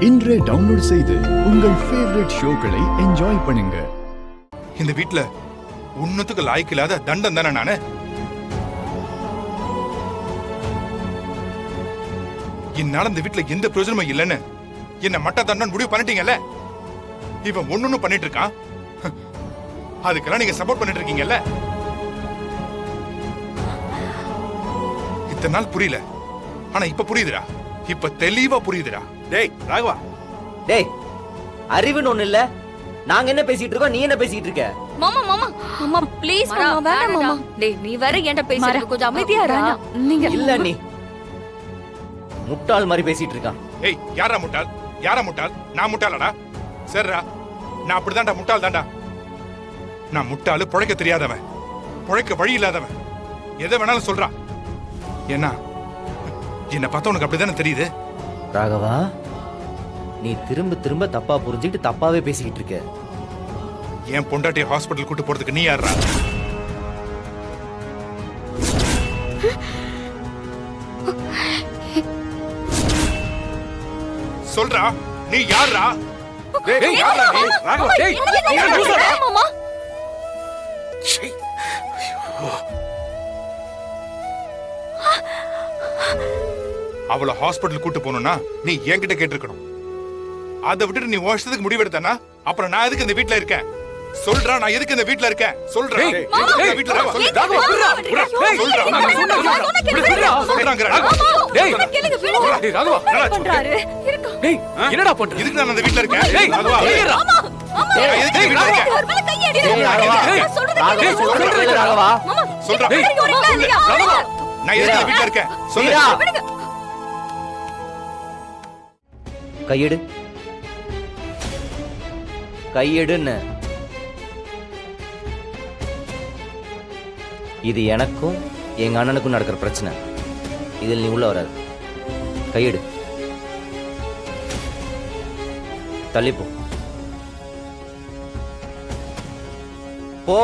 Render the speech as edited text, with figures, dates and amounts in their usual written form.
இன்றே டவுன்லோட் செய்து உங்கள் ஃபேவரட் ஷோக்களை என்ஜாய் பண்ணுங்க. இந்த வீட்ல உன்னத்துக்கு லாய்க்கு இல்லாத தண்டம் தானே நானு. என்னால இந்த வீட்ல எந்த பிரயோஜனமும் இல்லைன்னு என்ன மட்ட தண்டன் முடிவு பண்ணிட்டீங்கல்ல. இவன் ஒண்ணு பண்ணிட்டு இருக்கான், அதுக்கெல்லாம் நீங்க சப்போர்ட் பண்ணிட்டு இருக்கீங்கல்ல. இத்தனை நாள் புரியல, ஆனா இப்ப புரியுதுடா. இப்ப தெளிவா புரியுதுடா. டேய் ராகவா, டேய் அறிவுன்னு ஒண்ணு இல்ல. நாங்க என்ன பேசிட்டு இருக்கோம், நீ என்ன பேசிட்டு இருக்க? மாமா மாமா மாமா ப்ளீஸ் மாமா வேண்டாம் மாமா. டேய் நீ வேற என்கிட்ட பேசிட்டு கொஞ்சம் அமைதியா இரு. நீங்க இல்ல நீ முட்டாள் மாதிரி பேசிட்டு இருக்கான். ஏய் யாரா முட்டாள்? யாரா முட்டாள்? நான் முட்டாளடா? சரிடா, நான் அப்படிதான்டா முட்டாள் தான்டா. நான் முட்டாளு, பொழைக்க தெரியாதவன், பொழைக்க வழி இல்லாதவன், எதை வேணாலும் சொல்றான். ஏன்னா என்ன பார்த்தா உனக்கு அப்படிதானே தெரியுது. ராகவா, நீ திரும்ப திரும்ப தப்பா புரிஞ்சுக்கிட்டு தப்பாவே பேசிக்கிட்டு இருக்க. என் பொண்டாட்டிய ஹாஸ்பிட்டல் கூட்டு போறதுக்கு நீ யாரா? சொல்றா, நீ யாரா? டேய் யாரா நீ? ராகவா, டேய் மாமா அவளை ஹாஸ்பிட்டல் கூட்டு போகணும்னா நீ என்கிட்ட கேட்டிருக்கணும். அதை விட்டுட்டு நீ வருஷத்துக்கு முடிவெடுத்தானா அப்புறம் நான் எதுக்கு இந்த வீட்ல இருக்கேன்? சொல்றா, நான் எதுக்கு இந்த வீட்ல இருக்கேன்? சொல்றா. டேய், இந்த வீட்ல இருக்கேன், சொல்லு. ராகவா, புறா. டேய், சொல்றா. நான் சொன்னா சொல்றாங்கடா. டேய், கேளுங்க விடுங்க. டேய் ராகவா, பண்றாரு இருக்கா? டேய் என்னடா பண்ற? இதுக்கு நான் இந்த வீட்ல இருக்கேன். டேய் ராகவா, ஏய்டா. நான் எதுக்கு இந்த வீட்ல இருக்கேன்? ஒரு மேல கை அடி. டேய் ராகவா, நான் சொல்றது ராகவா, கேளு. சொல்றது கேளு ராகவா. மாமா சொல்றா. டேய் வரீங்களா இல்லையா? ராகவா, நான் எதுக்கு இந்த வீட்ல இருக்கேன்? சொல்லு. வீரா, விடுங்க. கையெடு. கையெடுன்னு. இது எனக்கும் எங்க அண்ணனுக்கும் நடக்கிற பிரச்சனை. இதில் நீ உள்ள வராது. கையெடு. தள்ளிப்போ. போ.